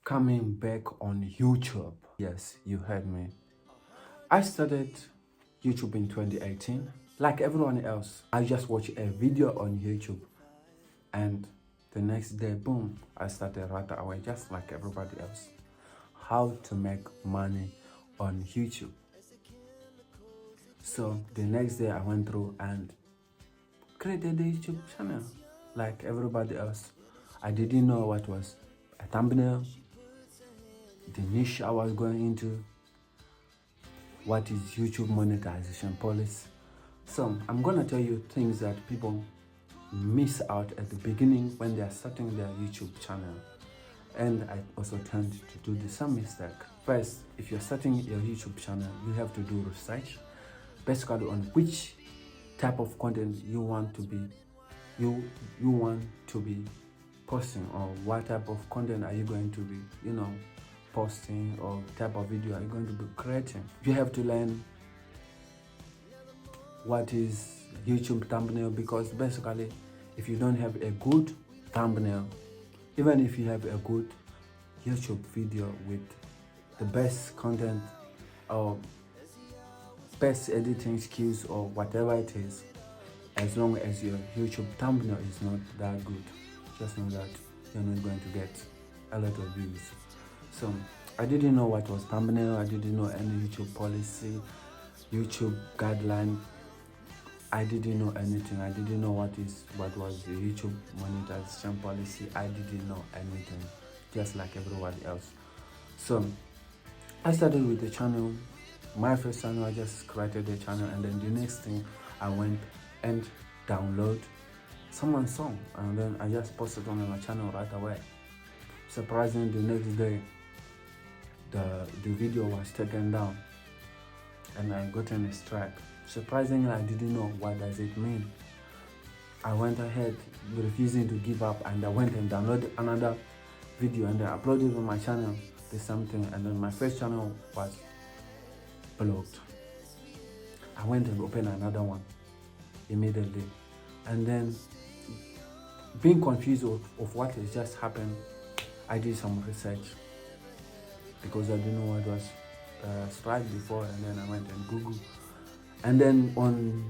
coming back on YouTube. Yes, you heard me. I started YouTube in 2018. Like everyone else, I just watched a video on YouTube and the next day, boom, I started right away, just like everybody else. How to make money on YouTube. So the next day I went through and created a YouTube channel like everybody else. I didn't know what was a thumbnail, the niche I was going into, what is YouTube monetization policy. So I'm gonna tell you things that people miss out at the beginning when they are starting their YouTube channel. And I also tend to do the same mistake. First, if you're starting your YouTube channel, you have to do research, basically on which type of content you want to be posting, or what type of content are you going to be posting, or type of video are you going to be creating. You have to learn what is YouTube thumbnail, because basically if you don't have a good thumbnail, even if you have a good YouTube video with the best content or best editing skills or whatever it is, as long as your YouTube thumbnail is not that good, just know that you're not going to get a lot of views. So I didn't know what was thumbnail, I didn't know any YouTube policy, YouTube guideline. I didn't know anything. I didn't know what was the YouTube monetization policy. I didn't know anything, just like everybody else. So I started with the channel. My first channel, I just created a channel, and then the next thing I went and download someone's song, and then I just posted on my channel right away. Surprisingly, the next day the video was taken down and I got a strike. Surprisingly, I didn't know what does it mean. I went ahead refusing to give up, and I went and downloaded another video and I uploaded on my channel the same thing, and then my first channel was blocked. I went and opened another one immediately, and then being confused of what has just happened, I did some research because I didn't know what was strike before, and then I went and Googled. And then on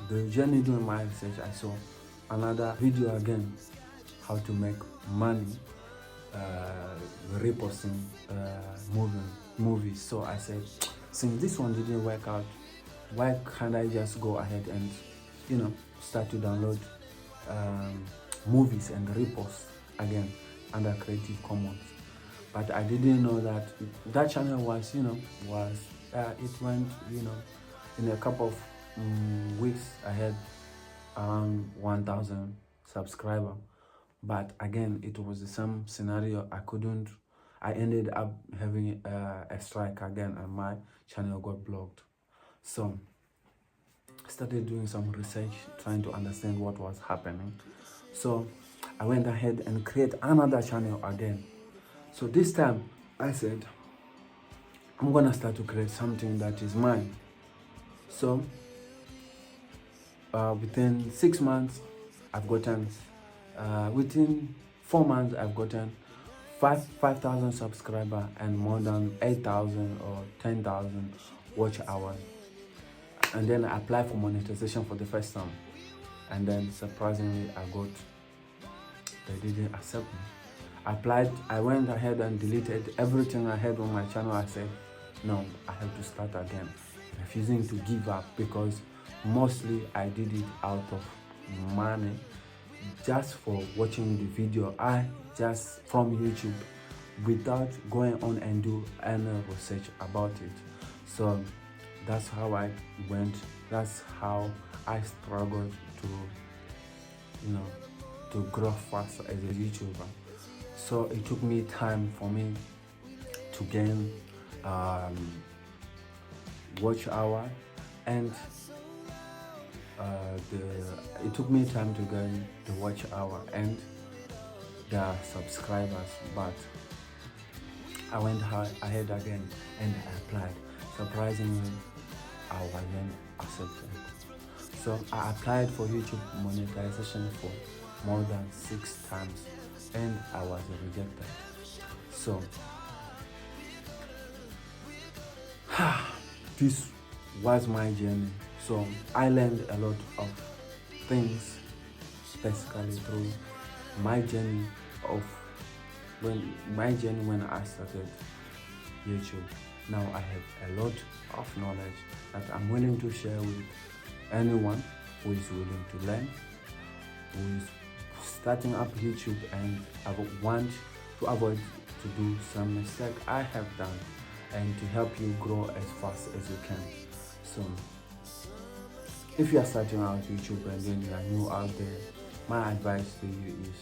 the journey doing my research, I saw another video again, how to make money reposting movies. So I said, since this one didn't work out, why can't I just go ahead and start to download movies and repost again under Creative Commons. But I didn't know that channel was it went in a couple of weeks I had around 1,000 subscribers. But again, it was the same scenario. I ended up having a strike again, and my channel got blocked. So I started doing some research, trying to understand what was happening. So I went ahead and created another channel again. So this time I said, I'm gonna start to create something that is mine. So within 6 months, I've gotten, within 4 months, I've gotten 5,000 subscribers and more than 8,000 or 10,000 watch hours. And then I applied for monetization for the first time. And then surprisingly, they didn't accept me. I went ahead and deleted everything I had on my channel. I said, no, I have to start again. Refusing to give up, because mostly I did it out of money, just for watching the video, just from YouTube, without going on and do any research about it. So that's how I went. That's how I struggled to grow fast as a YouTuber. So it took me time for me to gain watch hour, and it took me time to gain the watch hour and the subscribers. But I went ahead again and I applied. Surprisingly, I wasn't accepted. So I applied for YouTube monetization for more than 6 times and I was rejected. So This was my journey. So I learned a lot of things basically through my journey when I started YouTube. Now I have a lot of knowledge that I'm willing to share with anyone who is willing to learn, who is starting up YouTube and want to avoid to do some mistake I have done, and to help you grow as fast as you can. So if you are starting out YouTube and then you are new out there, my advice to you is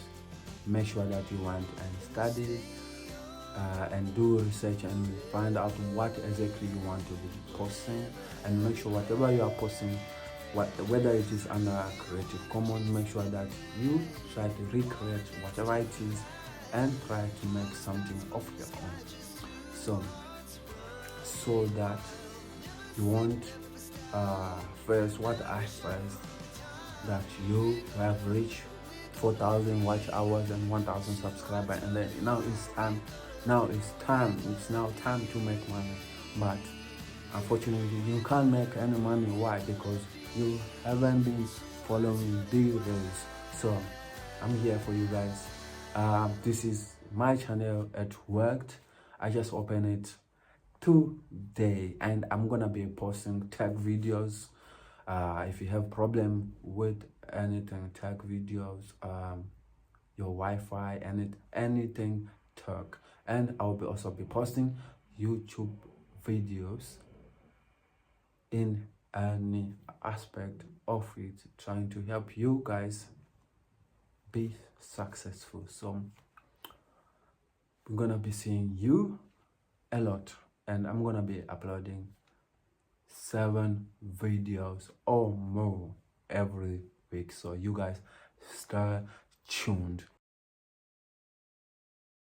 make sure that you want and study and do research and find out what exactly you want to be posting, and make sure whatever you are posting, whether it is under Creative Commons, make sure that you try to recreate whatever it is and try to make something of your own, so that you won't that you have reached 4,000 watch hours and 1,000 subscribers, and then it's now time to make money. But unfortunately you can't make any money. Why? Because you haven't been following the rules. So I'm here for you guys. This is my channel, ItWorked. I just opened it today and I'm gonna be posting tech videos. If you have problem with anything tech videos, your Wi-Fi, anything tech, and I'll also be posting YouTube videos in any aspect of it, trying to help you guys be successful. So we're gonna be seeing you a lot, and I'm gonna be uploading 7 videos or more every week, so you guys stay tuned.